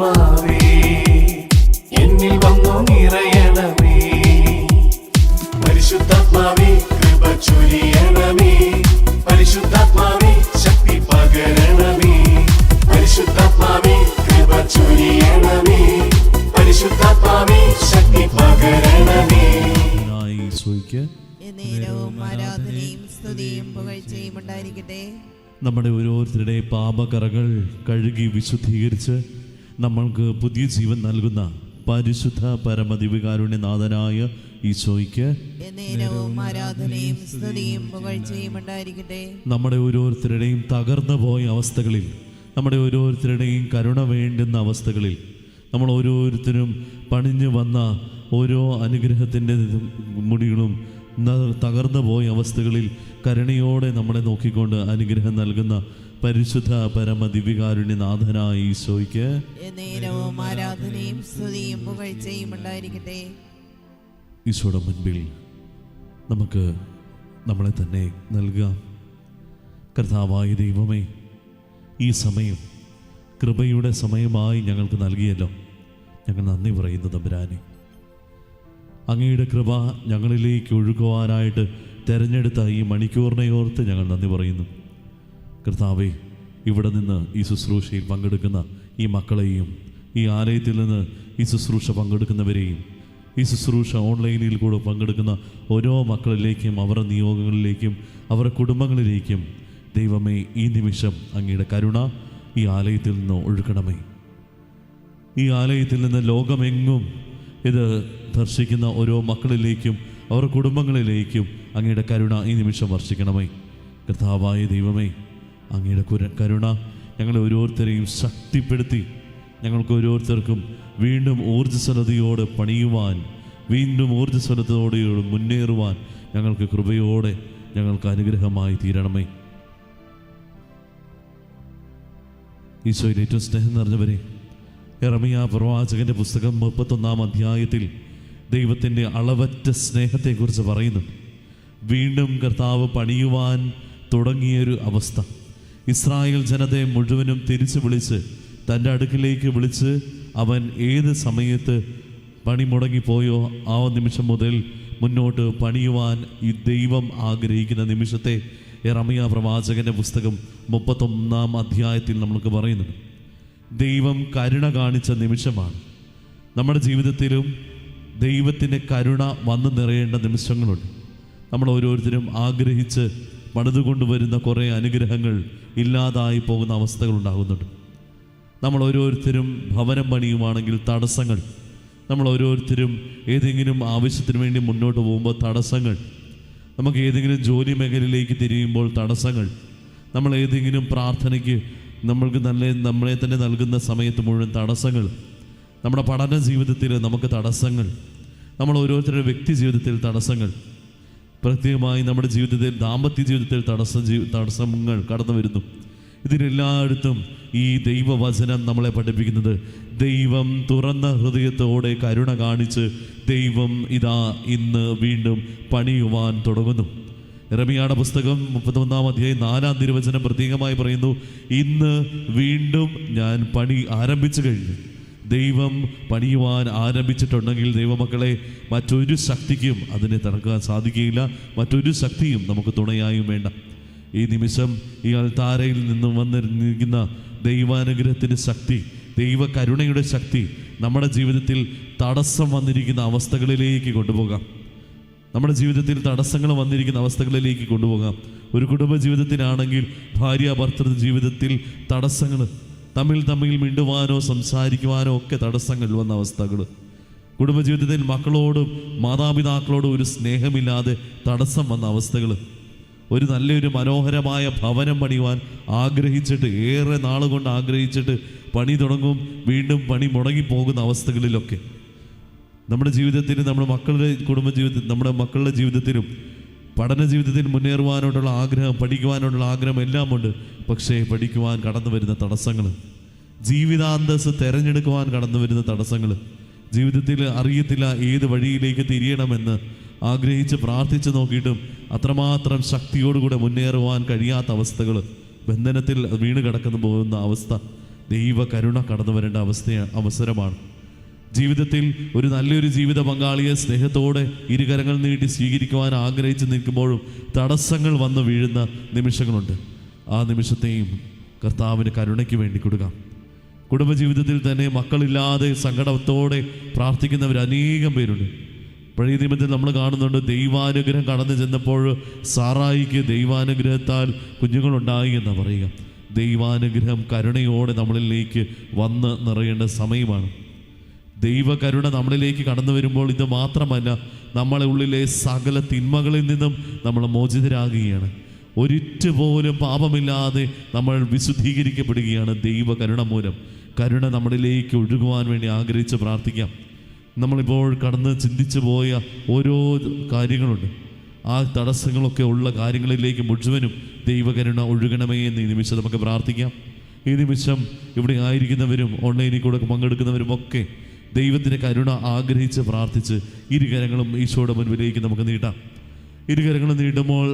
പരിശുദ്ധാത്മാവേ എന്നിൽ വന്നു നിറയണമേ. പരിശുദ്ധാത്മാവേ കൃപ ചൊരിയണമേ. പരിശുദ്ധാത്മാവേ ശക്തി പകരണമേ. പരിശുദ്ധാത്മാവേ കൃപ ചൊരിയണമേ. പരിശുദ്ധാത്മാവേ ശക്തി പകരണമേ. ആരാധനയും സ്തുതിയും പുകഴ്ചയും ഉണ്ടായിരിക്കട്ടെ. നമ്മുടെ ഓരോരുത്തരുടെ പാപകറകൾ കഴുകി വിശുദ്ധീകരിച്ച് നമ്മൾക്ക് പുതിയ ജീവൻ നൽകുന്ന പരിശുദ്ധ പരമദിവ്യകാരുണ്യനാഥനായ ഈശോയ്ക്ക് ആരാധനയും സ്തുതിയും പുകഴ്ചയും ഉണ്ടായിരിക്കട്ടെ. നമ്മുടെ ഓരോരുത്തരുടെയും തകർന്നു പോയ അവസ്ഥകളിൽ, നമ്മുടെ ഓരോരുത്തരുടെയും കരുണ വേണ്ടുന്ന അവസ്ഥകളിൽ, നമ്മൾ ഓരോരുത്തരും പണിഞ്ഞു വന്ന ഓരോ അനുഗ്രഹത്തിൻ്റെ മുടികളും തകർന്നു പോയ അവസ്ഥകളിൽ കരുണയോടെ നമ്മളെ നോക്കിക്കൊണ്ട് അനുഗ്രഹം നൽകുന്ന പരിശുദ്ധ പരമദിവ്യകാരുണ്യനാഥനായ ഈശോയ്ക്ക് ആരാധനയും സ്തുതിയും പുകഴ്ചയും ഉണ്ടായിരിക്കട്ടെ. ഈശോയുടെ മുൻപിൽ നമുക്ക് നമ്മളെ തന്നെ നൽകാം. കർത്താവായ ദൈവമേ, ഈ സമയം കൃപയുടെ സമയമായി ഞങ്ങൾക്ക് നൽകിയല്ലോ, ഞങ്ങൾ നന്ദി പറയുന്നു തമ്പുരാനെ. അങ്ങയുടെ കൃപ ഞങ്ങളിലേക്ക് ഒഴുകുവാനായിട്ട് തിരഞ്ഞെടുത്ത ഈ മണിക്കൂറിനെ ഓർത്ത് ഞങ്ങൾ നന്ദി പറയുന്നു. കർത്താവേ, ഇവിടെ നിന്ന് ഈ ശുശ്രൂഷയിൽ പങ്കെടുക്കുന്ന ഈ മക്കളെയും, ഈ ആലയത്തിൽ നിന്ന് ഈ ശുശ്രൂഷ പങ്കെടുക്കുന്നവരെയും, ഈ ശുശ്രൂഷ ഓൺലൈനിൽ കൂടെ പങ്കെടുക്കുന്ന ഓരോ മക്കളിലേക്കും, അവരുടെ നിയോഗങ്ങളിലേക്കും, അവരുടെ കുടുംബങ്ങളിലേക്കും ദൈവമേ, ഈ നിമിഷം അങ്ങയുടെ കരുണ ഈ ആലയത്തിൽ നിന്ന് ഒഴുകണമേ. ഈ ആലയത്തിൽ നിന്ന് ലോകമെങ്ങും ഇത് ദർശിക്കുന്ന ഓരോ മക്കളിലേക്കും അവരുടെ കുടുംബങ്ങളിലേക്കും അങ്ങയുടെ കരുണ ഈ നിമിഷം വർഷിക്കണമേ. കർത്താവായ ദൈവമേ, അങ്ങയുടെ കരുണ ഞങ്ങളെ ഓരോരുത്തരെയും ശക്തിപ്പെടുത്തി ഞങ്ങൾക്ക് ഓരോരുത്തർക്കും വീണ്ടും ഊർജ്ജസ്വലതയോടെ പണിയുവാൻ, വീണ്ടും ഊർജ്ജസ്വലതയോടെ മുന്നേറുവാൻ ഞങ്ങൾക്ക് കൃപയോടെ ഞങ്ങൾക്ക് അനുഗ്രഹമായി തീരണമേ. ഈശോയിൽ ഏറ്റവും സ്നേഹം നിറഞ്ഞവരെ, യെരമ്യാ പ്രവാചകന്റെ പുസ്തകം 31-ാം അധ്യായത്തിൽ ദൈവത്തിൻ്റെ അളവറ്റ സ്നേഹത്തെക്കുറിച്ച് പറയുന്നു. വീണ്ടും കർത്താവ് പണിയുവാൻ തുടങ്ങിയൊരു അവസ്ഥ, ഇസ്രായേൽ ജനതയെ മുഴുവനും തിരിച്ചു വിളിച്ച് തൻ്റെ അടുക്കിലേക്ക് വിളിച്ച് അവൻ ഏത് സമയത്ത് പണി മുടങ്ങിപ്പോയോ ആ നിമിഷം മുതൽ മുന്നോട്ട് പണിയുവാൻ ഈ ദൈവം ആഗ്രഹിക്കുന്ന നിമിഷത്തെ യെരമ്യാ പ്രവാചകന്റെ പുസ്തകം 31-ാം അധ്യായത്തിൽ നമ്മൾക്ക് പറയുന്നുണ്ട്. ദൈവം കരുണ കാണിച്ച നിമിഷമാണ്. നമ്മുടെ ജീവിതത്തിലും ദൈവത്തിൻ്റെ കരുണ വന്നു നിറയേണ്ട നിമിഷങ്ങളുണ്ട്. നമ്മൾ ഓരോരുത്തരും ആഗ്രഹിച്ച് പണിതുകൊണ്ടുവരുന്ന കുറേ അനുഗ്രഹങ്ങൾ ഇല്ലാതായി പോകുന്ന അവസ്ഥകളുണ്ടാകുന്നുണ്ട്. നമ്മൾ ഓരോരുത്തരും ഭവനം പണിയുവാണെങ്കിൽ തടസ്സങ്ങൾ, നമ്മൾ ഓരോരുത്തരും ഏതെങ്കിലും ആവശ്യത്തിന് വേണ്ടി മുന്നോട്ട് പോകുമ്പോൾ തടസ്സങ്ങൾ, നമുക്ക് ഏതെങ്കിലും ജോലി മേഖലയിലേക്ക് തിരിയുമ്പോൾ തടസ്സങ്ങൾ, നമ്മൾ ഏതെങ്കിലും പ്രാർത്ഥനയ്ക്ക് നമ്മൾക്ക് നമ്മളെ തന്നെ നൽകുന്ന സമയത്ത് മുഴുവൻ തടസ്സങ്ങൾ, നമ്മുടെ പഠന ജീവിതത്തിൽ നമുക്ക് തടസ്സങ്ങൾ, നമ്മൾ ഓരോരുത്തരുടെ വ്യക്തി ജീവിതത്തിൽ തടസ്സങ്ങൾ, പ്രത്യേകമായി നമ്മുടെ ജീവിതത്തിൽ ദാമ്പത്യ ജീവിതത്തിൽ തടസ്സങ്ങൾ കടന്നു വരുന്നു. ഇതിനെല്ലായിടത്തും ഈ ദൈവവചനം നമ്മളെ പഠിപ്പിക്കുന്നത് ദൈവം തുറന്ന ഹൃദയത്തോടെ കരുണ കാണിച്ച് ദൈവം ഇതാ ഇന്ന് വീണ്ടും പണിയുവാൻ തുടങ്ങുന്നു. യെരമ്യായുടെ പുസ്തകം 31-ാം അധ്യായം 4-ാം തിരുവചനം പ്രത്യേകമായി പറയുന്നു, ഇന്ന് വീണ്ടും ഞാൻ പണി ആരംഭിച്ചു കഴിഞ്ഞു. ദൈവം പണിയുവാൻ ആരംഭിച്ചിട്ടുണ്ടെങ്കിൽ ദൈവമക്കളെ മറ്റൊരു ശക്തിക്കും അതിനെ തടക്കാൻ സാധിക്കുകയില്ല, മറ്റൊരു ശക്തിയും നമുക്ക് തുണയായും വേണ്ട. ഈ നിമിഷം ഈ അൾത്താരയിൽ നിന്നും വന്നിരിക്കുന്ന ദൈവാനുഗ്രഹത്തിൻ്റെ ശക്തി, ദൈവകരുണയുടെ ശക്തി നമ്മുടെ ജീവിതത്തിൽ തടസ്സം വന്നിരിക്കുന്ന അവസ്ഥകളിലേക്ക് കൊണ്ടുപോകാം. നമ്മുടെ ജീവിതത്തിൽ തടസ്സങ്ങൾ വന്നിരിക്കുന്ന അവസ്ഥകളിലേക്ക് കൊണ്ടുപോകാം. ഒരു കുടുംബ ജീവിതത്തിലാണെങ്കിൽ ഭാര്യ ഭർത്തൃ ജീവിതത്തിൽ തടസ്സങ്ങൾ, തമ്മിൽ മിണ്ടുവാനോ സംസാരിക്കുവാനോ ഒക്കെ തടസ്സങ്ങൾ വന്ന അവസ്ഥകൾ, കുടുംബജീവിതത്തിൽ മക്കളോടും മാതാപിതാക്കളോടും ഒരു സ്നേഹമില്ലാതെ തടസ്സം വന്ന അവസ്ഥകൾ, ഒരു നല്ലൊരു മനോഹരമായ ഭവനം പണിയുവാൻ ആഗ്രഹിച്ചിട്ട് ഏറെ നാളുകൊണ്ട് ആഗ്രഹിച്ചിട്ട് പണി തുടങ്ങും, വീണ്ടും പണി മുടങ്ങിപ്പോകുന്ന അവസ്ഥകളിലൊക്കെ നമ്മുടെ ജീവിതത്തിൽ, നമ്മുടെ മക്കളുടെ കുടുംബജീവിതത്തിൽ, നമ്മുടെ മക്കളുടെ ജീവിതത്തിലും പഠന ജീവിതത്തിൽ മുന്നേറുവാനോടുള്ള ആഗ്രഹം, പഠിക്കുവാനോടുള്ള ആഗ്രഹം എല്ലാം ഉണ്ട്. പക്ഷേ പഠിക്കുവാൻ കടന്നു വരുന്ന തടസ്സങ്ങൾ, ജീവിതാന്തസ് തിരഞ്ഞെടുക്കുവാൻ കടന്നു വരുന്ന തടസ്സങ്ങൾ, ജീവിതത്തിൽ അറിയത്തില്ല ഏത് വഴിയിലേക്ക് തിരിയണമെന്ന് ആഗ്രഹിച്ച് പ്രാർത്ഥിച്ച് നോക്കിയിട്ടും അത്രമാത്രം ശക്തിയോടുകൂടെ മുന്നേറുവാൻ കഴിയാത്ത അവസ്ഥകൾ, ബന്ധനത്തിൽ വീണ് കിടക്കുന്നു പോകുന്ന അവസ്ഥ, ദൈവ കരുണ കടന്നു വരേണ്ട അവസരമാണ്. ജീവിതത്തിൽ ഒരു നല്ലൊരു ജീവിത പങ്കാളിയെ സ്നേഹത്തോടെ ഇരുകരങ്ങൾ നീട്ടി സ്വീകരിക്കുവാൻ ആഗ്രഹിച്ച് നിൽക്കുമ്പോഴും തടസ്സങ്ങൾ വന്ന് വീഴുന്ന നിമിഷങ്ങളുണ്ട്. ആ നിമിഷത്തെയും കർത്താവിന് കരുണയ്ക്ക് വേണ്ടി കൊടുക്കാം. കുടുംബജീവിതത്തിൽ തന്നെ മക്കളില്ലാതെ സങ്കടത്തോടെ പ്രാർത്ഥിക്കുന്നവർ അനേകം പേരുണ്ട്. പഴയ നിയമത്തിൽ നമ്മൾ കാണുന്നുണ്ട്, ദൈവാനുഗ്രഹം കടന്നു ചെന്നപ്പോൾ സാറായിക്ക് ദൈവാനുഗ്രഹത്താൽ കുഞ്ഞുങ്ങളുണ്ടായി എന്ന് പറയുക. ദൈവാനുഗ്രഹം കരുണയോടെ നമ്മളിലേക്ക് വന്ന് നിറയേണ്ട സമയമാണ്. ദൈവകരുണ നമ്മളിലേക്ക് കടന്നു വരുമ്പോൾ ഇത് മാത്രമല്ല, നമ്മളെ ഉള്ളിലെ സകല തിന്മകളിൽ നിന്നും നമ്മൾ മോചിതരാകുകയാണ്. ഒരിറ്റ് പോലും പാപമില്ലാതെ നമ്മൾ വിശുദ്ധീകരിക്കപ്പെടുകയാണ് ദൈവകരുണ മൂലം. കരുണ നമ്മളിലേക്ക് ഒഴുകുവാൻ വേണ്ടി ആഗ്രഹിച്ച് പ്രാർത്ഥിക്കാം. നമ്മളിപ്പോൾ കടന്ന് ചിന്തിച്ചു പോയ ഓരോ കാര്യങ്ങളുണ്ട്. ആ തടസ്സങ്ങളൊക്കെ ഉള്ള കാര്യങ്ങളിലേക്ക് മുഴുവനും ദൈവകരുണ ഒഴുകണമേ എന്ന് ഈ നിമിഷം നമുക്ക് പ്രാർത്ഥിക്കാം. ഈ നിമിഷം ഇവിടെ ആയിരിക്കുന്നവരും ഓൺലൈനിൽ കൂടെ പങ്കെടുക്കുന്നവരും ഒക്കെ ദൈവത്തിൻ്റെ കരുണ ആഗ്രഹിച്ച് പ്രാർത്ഥിച്ച് ഇരുകരങ്ങളും ഈശോയുടെ മുൻപിലേക്ക് നമുക്ക് നീട്ടാം. ഇരുകരങ്ങളും നീട്ടുമ്പോൾ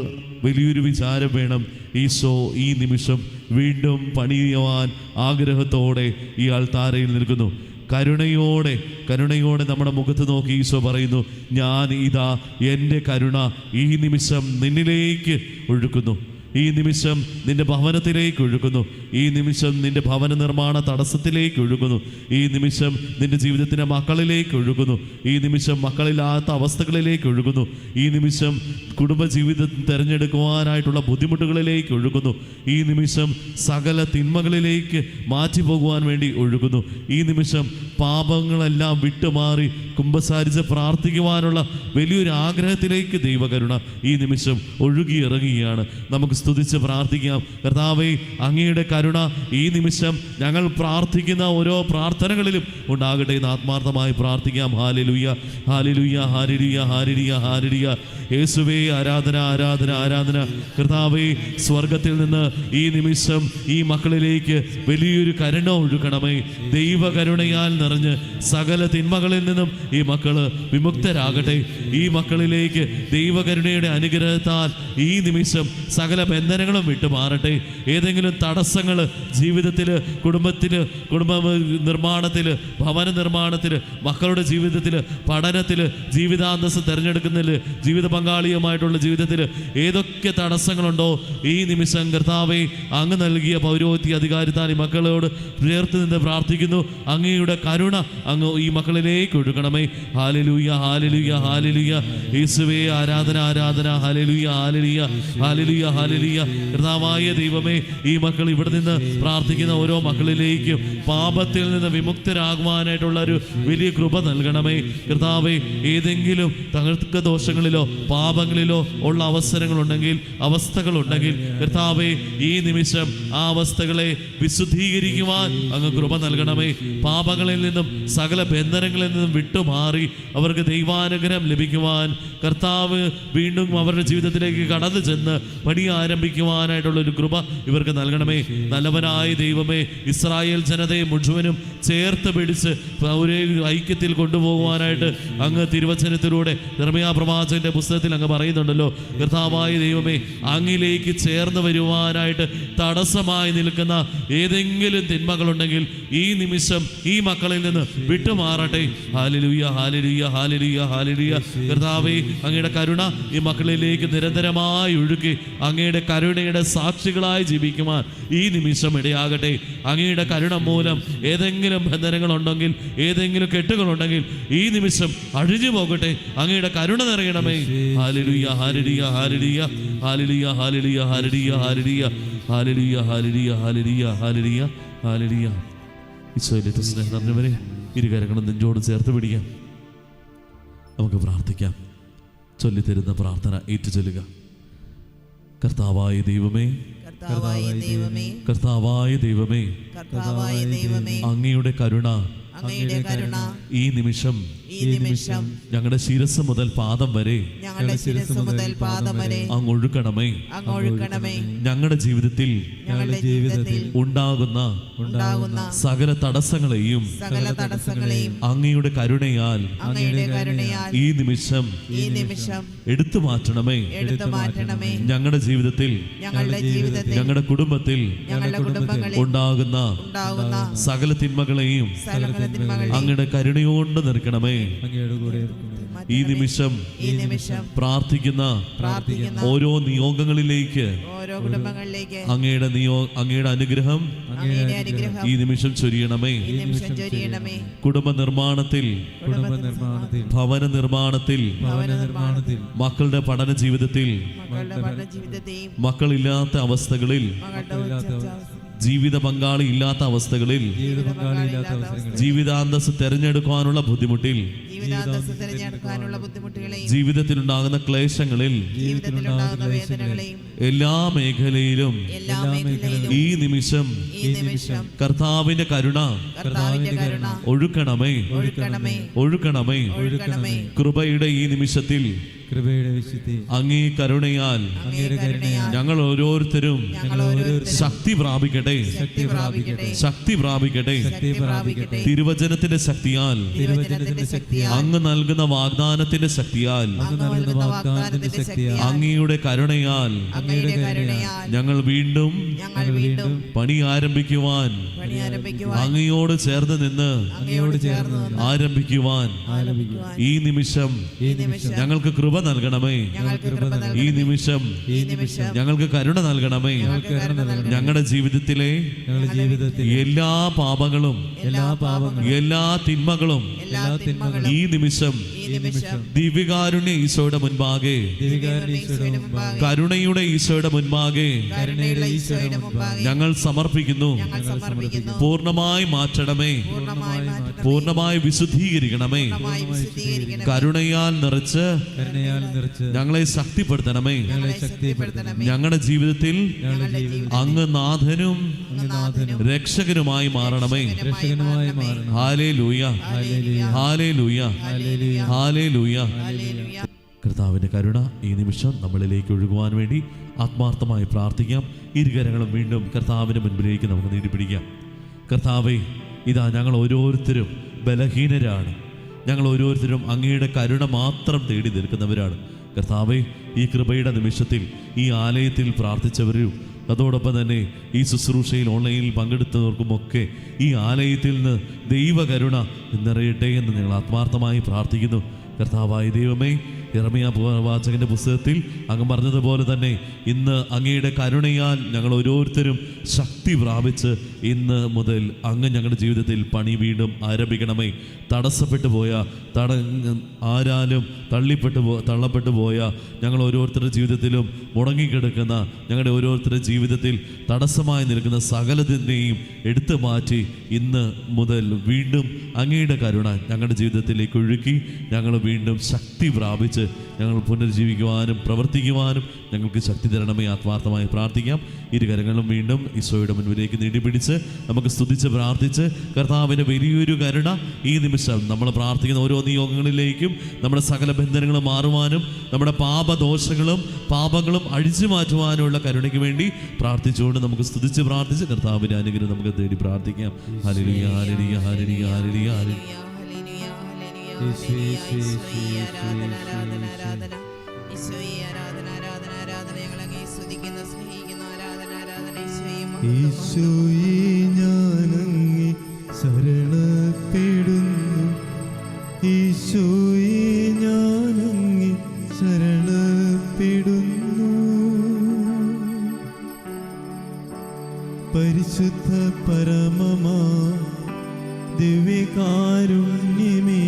വലിയൊരു വിചാരം വേണം. ഈശോ ഈ നിമിഷം വീണ്ടും പണിയുവാൻ ആഗ്രഹത്തോടെ ഈ ആൾത്താരയിൽ നിൽക്കുന്നു. കരുണയോടെ നമ്മുടെ മുഖത്ത് നോക്കി ഈശോ പറയുന്നു, ഞാൻ ഇതാ എൻ്റെ കരുണ ഈ നിമിഷം നിന്നിലേക്ക് ഒഴുക്കുന്നു. ഈ നിമിഷം നിന്റെ ഭവനത്തിലേക്ക് ഒഴുകുന്നു. ഈ നിമിഷം നിന്റെ ഭവന നിർമ്മാണ തടസ്സത്തിലേക്ക് ഒഴുകുന്നു. ഈ നിമിഷം നിന്റെ ജീവിതത്തിൻ്റെ മക്കളിലേക്ക് ഒഴുകുന്നു. ഈ നിമിഷം മക്കളില്ലാത്ത അവസ്ഥകളിലേക്ക് ഒഴുകുന്നു. ഈ നിമിഷം കുടുംബജീവിതം തിരഞ്ഞെടുക്കുവാനായിട്ടുള്ള ബുദ്ധിമുട്ടുകളിലേക്ക് ഒഴുകുന്നു. ഈ നിമിഷം സകല തിന്മകളിലേക്ക് മാറ്റിപ്പോകുവാൻ വേണ്ടി ഒഴുകുന്നു. ഈ നിമിഷം പാപങ്ങളെല്ലാം വിട്ടുമാറി കുമ്പസാരിച്ച് പ്രാർത്ഥിക്കുവാനുള്ള വലിയൊരു ആഗ്രഹത്തിലേക്ക് ദൈവകരുണ ഈ നിമിഷം ഒഴുകിയിറങ്ങുകയാണ്. നമുക്ക് സ്തുതിച്ച് പ്രാർത്ഥിക്കാം. കർത്താവേ, അങ്ങയുടെ കരുണ ഈ നിമിഷം ഞങ്ങൾ പ്രാർത്ഥിക്കുന്ന ഓരോ പ്രാർത്ഥനകളിലും ഉണ്ടാകട്ടെ എന്ന് ആത്മാർത്ഥമായി പ്രാർത്ഥിക്കാം. Hallelujah, hallelujah, hallelujah, hallelujah, hallelujah. യേശുവേ, ആരാധന, ആരാധന, ആരാധന. കർത്താവേ, സ്വർഗത്തിൽ നിന്ന് ഈ നിമിഷം ഈ മക്കളിലേക്ക് വലിയൊരു കരുണ ഒഴുകണമേ. ദൈവകരുണയാൽ നിറഞ്ഞ് സകല തിന്മകളിൽ നിന്നും ഈ മക്കള് വിമുക്തരാകട്ടെ. ഈ മക്കളിലേക്ക് ദൈവകരുണയുടെ അനുഗ്രഹത്താൽ ഈ നിമിഷം സകല ബന്ധനങ്ങളും വിട്ടുമാറട്ടെ. ഏതെങ്കിലും തടസ്സങ്ങൾ ജീവിതത്തിൽ, കുടുംബ നിർമ്മാണത്തിൽ, ഭവന നിർമ്മാണത്തിൽ, മക്കളുടെ ജീവിതത്തിൽ, പഠനത്തിൽ, ജീവിതാന്തസ് തിരഞ്ഞെടുക്കുന്നതിൽ, ജീവിത പങ്കാളിയുമായിട്ടുള്ള ജീവിതത്തിൽ ഏതൊക്കെ തടസ്സങ്ങളുണ്ടോ ഈ നിമിഷം കർത്താവേ, അങ്ങ് നൽകിയ പൗരോഹിത്യ അധികാരത്താൽ ഈ മക്കളോട് ചേർത്ത് നിന്ന് പ്രാർത്ഥിക്കുന്നു. അങ്ങയുടെ കരുണ അങ്ങ് ഈ മക്കളിലേക്ക് ഒഴുകണമേ. Hallelujah, hallelujah, hallelujah. യേശുവേ, ആരാധന, ആരാധന. Hallelujah, hallelujah, hallelujah, hallelujah. കർത്താവായ ദൈവമേ, ഈ മക്കൾ ഇവിടെ നിന്ന് പ്രാർത്ഥിക്കുന്ന ഓരോ മക്കളിലേക്കും പാപത്തിൽ നിന്ന് വിമുക്തരാകുവാനായിട്ടുള്ള ഒരു വലിയ കൃപ നൽകണമേ. കർത്താവേ, ഏതെങ്കിലും തങ്ങൾക്ക് ദോഷങ്ങളിലോ പാപങ്ങളിലോ ഉള്ള അവസ്ഥകളുണ്ടെങ്കിൽ കർത്താവേ, ഈ നിമിഷം ആ അവസ്ഥകളെ വിശുദ്ധീകരിക്കുവാൻ അങ്ങ് കൃപ നൽകണമേ. പാപങ്ങളിൽ നിന്നും സകല ബന്ധനങ്ങളിൽ നിന്നും വിട്ടുമാറി അവർക്ക് ദൈവാനുഗ്രഹം ലഭിക്കുവാൻ കർത്താവ് വീണ്ടും അവരുടെ ജീവിതത്തിലേക്ക് കടന്നു ചെന്ന് പണി ആരംഭിക്കുവാനായിട്ടുള്ളൊരു കൃപ ഇവർക്ക് നൽകണമേ. നല്ലവനായ ദൈവമേ, ഇസ്രായേൽ ജനതയെ മുഴുവനും ചേർത്ത് പിടിച്ച് ഒരേ ഐക്യത്തിൽ കൊണ്ടുപോകുവാനായിട്ട് അങ്ങ് തിരുവചനത്തിലൂടെ യിരെമ്യാ പ്രവാചകന്റെ പുസ്തകത്തിൽ അങ്ങ് പറയുന്നുണ്ടല്ലോ. കർത്താവായ ദൈവമേ, അങ്ങിലേക്ക് ചേർന്ന് വരുവാനായിട്ട് തടസ്സമായി നിൽക്കുന്ന ഏതെങ്കിലും തിന്മകളുണ്ടെങ്കിൽ ഈ നിമിഷം ഈ മക്കളിൽ നിന്ന് വിട്ടുമാറട്ടെ. Hallelujah, hallelujah, hallelujah, hallelujah. കർത്താവേ, അങ്ങയുടെ കരുണ ഈ മക്കളിലേക്ക് നിരന്തരമായി ഒഴുകി അങ്ങയുടെ കരുണയുടെ സാക്ഷികളായി ജീവിക്കുവാൻ ഈ നിമിഷം ഇടയാകട്ടെ. അങ്ങയുടെ കരുണ മൂലം ഏതെങ്കിലും ബന്ധനങ്ങളുണ്ടെങ്കിൽ, ഏതെങ്കിലും കെട്ടുകളുണ്ടെങ്കിൽ ഈ നിമിഷം അഴിഞ്ഞു പോകട്ടെ. അങ്ങയുടെ കരുണ നിറയണമേ. Hallelujah, hallelujah, hallelujah, hallelujah, hallelujah, hallelujah, hallelujah, hallelujah, hallelujah, hallelujah, hallelujah, hallelujah. ഈശോയിലെ സ്നേഹം നിറഞ്ഞവരെ, ഇരുകരങ്ങളും നെഞ്ചോട് ചേർത്ത് പിടിക്കാം. നമുക്ക് പ്രാർത്ഥിക്കാം. ചൊല്ലിത്തരുന്ന പ്രാർത്ഥന ഏറ്റുചൊല്ലുക. കർത്താവായ ദൈവമേ, കർത്താവായ ദൈവമേ, കർത്താവായ ദൈവമേ, കർത്താവായ ദൈവമേ, അങ്ങയുടെ കരുണ അങ്ങയുടെ കരുണ ഈ നിമിഷം ഈ നിമിഷം ഞങ്ങളുടെ ശിരസ് മുതൽ പാദം വരെ ഞങ്ങളുടെ ശിരസ് മുതൽ പാദം വരെ അങ്ങൊഴുക്കണമേ. ഞങ്ങളുടെ ജീവിതത്തിൽ ഉണ്ടാകുന്ന സകല തടസ്സങ്ങളെയും അങ്ങയുടെ കരുണയാൽ ഈ നിമിഷം എടുത്തു മാറ്റണമേ. ഞങ്ങളുടെ ജീവിതത്തിൽ ഞങ്ങളുടെ കുടുംബത്തിൽ ഉണ്ടാകുന്ന സകല തിന്മകളെയും അങ്ങയുടെ കരുണയോണ്ട് നിൽക്കണമേ. ഈ നിമിഷം പ്രാർത്ഥിക്കുന്ന ഓരോ നിയോഗങ്ങളിലേക്ക് അങ്ങയുടെ അനുഗ്രഹം ഈ നിമിഷം ചൊരിയണമേ. കുടുംബ നിർമ്മാണത്തിൽ, ഭവന നിർമ്മാണത്തിൽ, മക്കളുടെ പഠന ജീവിതത്തിൽ, മക്കളില്ലാത്ത അവസ്ഥകളിൽ, ജീവിത പങ്കാളി ഇല്ലാത്ത അവസ്ഥകളിൽ, ജീവിതാന്തസ് തെരഞ്ഞെടുക്കാനുള്ള ബുദ്ധിമുട്ടിൽ, ജീവിതത്തിലുണ്ടാകുന്ന ക്ലേശങ്ങളിൽ, എല്ലാ മേഖലയിലും ഈ നിമിഷം കർത്താവിന്റെ കരുണ ഒഴുക്കണമേ, ഒഴുക്കണമേ. കൃപയുടെ ഈ നിമിഷത്തിൽ അങ്ങേ കരുണയാൽ ഞങ്ങൾ ഓരോരുത്തരും ശക്തി പ്രാപിക്കട്ടെ, ശക്തി പ്രാപിക്കട്ടെ. തിരുവചനത്തിന്റെ ശക്തിയാൽ, അങ്ങ് നൽകുന്ന വാഗ്ദാനത്തിന്റെ ശക്തിയാൽ, അങ്ങയുടെ കരുണയാൽ ഞങ്ങൾ വീണ്ടും പണി ആരംഭിക്കുവാൻ, അങ്ങയോട് ചേർന്ന് നിന്ന് ആരംഭിക്കുവാൻ ഈ നിമിഷം ഞങ്ങൾക്ക് കൃപ നൽകണമേ. ഈ നിമിഷം ഞങ്ങൾക്ക് കരുണ നൽകണമേ. ഞങ്ങളുടെ ജീവിതത്തിലെ എല്ലാ പാപങ്ങളും, എല്ലാ തിന്മകളും ഈ നിമിഷം ദിവ്യകാരുണ്യ ഈശോയുടെ മുൻപാകെ, കരുണയുടെ ഈശോയുടെ മുൻപാകെ ഞങ്ങൾ സമർപ്പിക്കുന്നു. പൂർണ്ണമായി മാറ്റണമേ, പൂർണ്ണമായി വിശുദ്ധീകരിക്കണമേ. കരുണയാൽ നിറച്ച് ഞങ്ങളെ ശക്തിപ്പെടുത്തണമേ. ഞങ്ങളുടെ ജീവിതത്തിൽ അങ്ങ് നാഥനും രക്ഷകനുമായി മാറണമേ. Hallelujah, hallelujah, hallelujah. കർത്താവിന്റെ കരുണ ഈ നിമിഷം നമ്മളിലേക്ക് ഒഴുകുവാൻ വേണ്ടി ആത്മാർത്ഥമായി പ്രാർത്ഥിക്കാം. ഇരുകരങ്ങളും വീണ്ടും കർത്താവിന്റെ മുൻപിലേക്ക് നമുക്ക് നീട്ടിപ്പിടിക്കാം. കർത്താവേ, ഇതാ ഞങ്ങൾ ഓരോരുത്തരും ബലഹീനരാണ്. ഞങ്ങൾ ഓരോരുത്തരും അങ്ങയുടെ കരുണ മാത്രം തേടി നിൽക്കുന്നവരാണ്. കർത്താവേ, ഈ കൃപയുടെ നിമിഷത്തിൽ ഈ ആലയത്തിൽ പ്രാർത്ഥിച്ചവരും അതോടൊപ്പം തന്നെ ഈ ശുശ്രൂഷയിൽ ഓൺലൈനിൽ പങ്കെടുത്തവർക്കുമൊക്കെ ഈ ആലയത്തിൽ നിന്ന് ദൈവകരുണ നിറയട്ടെ എന്ന് ഞങ്ങൾ ആത്മാർത്ഥമായി പ്രാർത്ഥിക്കുന്നു. കർത്താവായ ദൈവമേ, യിരെമ്യാ പ്രവാചകന്റെ പുസ്തകത്തിൽ അങ്ങ് പറഞ്ഞതുപോലെ തന്നെ ഇന്ന് അങ്ങയുടെ കരുണയാൽ ഞങ്ങൾ ഓരോരുത്തരും ശക്തി പ്രാപിച്ച് ഇന്ന് മുതൽ അങ്ങ് ഞങ്ങളുടെ ജീവിതത്തിൽ പണി വീണ്ടും ആരംഭിക്കണമേ. തടസ്സപ്പെട്ടു പോയ, ആരാലും തള്ളപ്പെട്ടു പോയ ഞങ്ങൾ ഓരോരുത്തരുടെ ജീവിതത്തിലും മുടങ്ങിക്കിടക്കുന്ന, ഞങ്ങളുടെ ഓരോരുത്തരുടെ ജീവിതത്തിൽ തടസ്സമായി നിൽക്കുന്ന സകലതിനെയും എടുത്തു മാറ്റി ഇന്ന് മുതൽ വീണ്ടും അങ്ങയുടെ കരുണ ഞങ്ങളുടെ ജീവിതത്തിലേക്ക് ഒഴുക്കി ഞങ്ങൾ വീണ്ടും ശക്തി പ്രാപിച്ച് ഞങ്ങൾ പുനർജീവിക്കുവാനും പ്രവർത്തിക്കുവാനും ഞങ്ങൾക്ക് ശക്തി തരണമേ. ആത്മാർത്ഥമായി പ്രാർത്ഥിക്കാം. ഇരുകരങ്ങളും വീണ്ടും ഈശോയുടെ മുൻപിലേക്ക് നീട്ടിപ്പിടിച്ച് നമുക്ക് സ്തുതിച്ച് പ്രാർത്ഥിച്ച് കർത്താവിൻ്റെ വലിയൊരു കരുണ ഈ നിമിഷം നമ്മൾ പ്രാർത്ഥിക്കുന്ന ഓരോ നിയോഗങ്ങളിലേക്കും നമ്മുടെ സകല ബന്ധനങ്ങളും മാറുവാനും നമ്മുടെ പാപങ്ങളും അഴിച്ചു മാറ്റുവാനുമുള്ള കരുണയ്ക്ക് വേണ്ടി പ്രാർത്ഥിച്ചുകൊണ്ട് നമുക്ക് സ്തുതിച്ച് പ്രാർത്ഥിച്ച് കർത്താവിൻ്റെ അനുഗ്രഹം നമുക്ക് തേടി പ്രാർത്ഥിക്കാം. Hallelujah, hallelujah, hallelujah, hallelujah, hallelujah. ഈശോയെ ഞാനങ്ങേ ശരണപ്പെടുന്നു, ഈശോയെ ഞാനങ്ങേ ശരണപ്പെടുന്നു. പരിശുദ്ധ പരമമാ ദിവ്യകാരുണ്യമേ,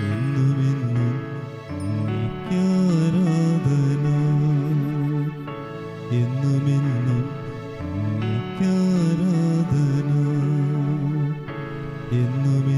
എന്നുമെന്നും ആരാധന, എന്നുമെന്നും ആരാധന, എന്നുമെന്നും